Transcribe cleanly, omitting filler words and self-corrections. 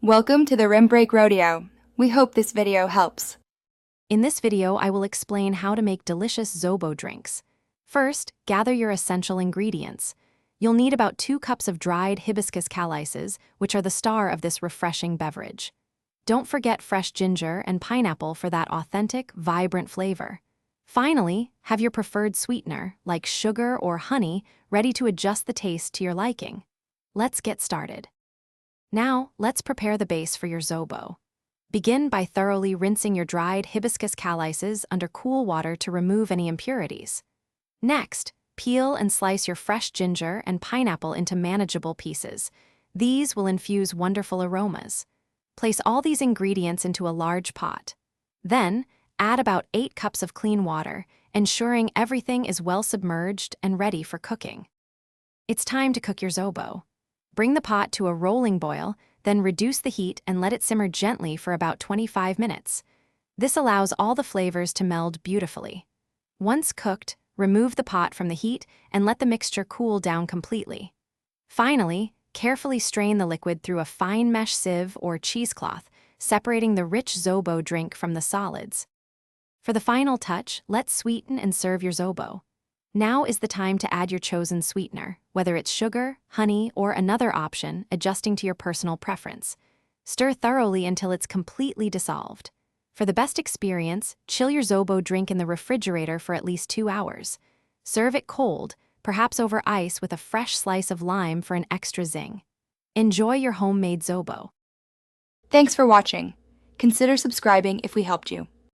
Welcome to the Rim Break Rodeo. We hope this video helps. In this video, I will explain how to make delicious Zobo drinks. First, gather your essential ingredients. You'll need about 2 cups of dried hibiscus calices, which are the star of this refreshing beverage. Don't forget fresh ginger and pineapple for that authentic, vibrant flavor. Finally, have your preferred sweetener, like sugar or honey, ready to adjust the taste to your liking. Let's get started. Now, let's prepare the base for your Zobo. Begin by thoroughly rinsing your dried hibiscus calices under cool water to remove any impurities. Next, peel and slice your fresh ginger and pineapple into manageable pieces. These will infuse wonderful aromas. Place all these ingredients into a large pot. Then, add about 8 cups of clean water, ensuring everything is well submerged and ready for cooking. It's time to cook your Zobo. Bring the pot to a rolling boil, then reduce the heat and let it simmer gently for about 25 minutes. This allows all the flavors to meld beautifully. Once cooked, remove the pot from the heat and let the mixture cool down completely. Finally, carefully strain the liquid through a fine mesh sieve or cheesecloth, separating the rich Zobo drink from the solids. For the final touch, let's sweeten and serve your Zobo. Now is the time to add your chosen sweetener, whether it's sugar, honey, or another option, adjusting to your personal preference. Stir thoroughly until it's completely dissolved. For the best experience, chill your Zobo drink in the refrigerator for at least 2 hours. Serve it cold, perhaps over ice with a fresh slice of lime for an extra zing. Enjoy your homemade Zobo. Thanks for watching. Consider subscribing if we helped you.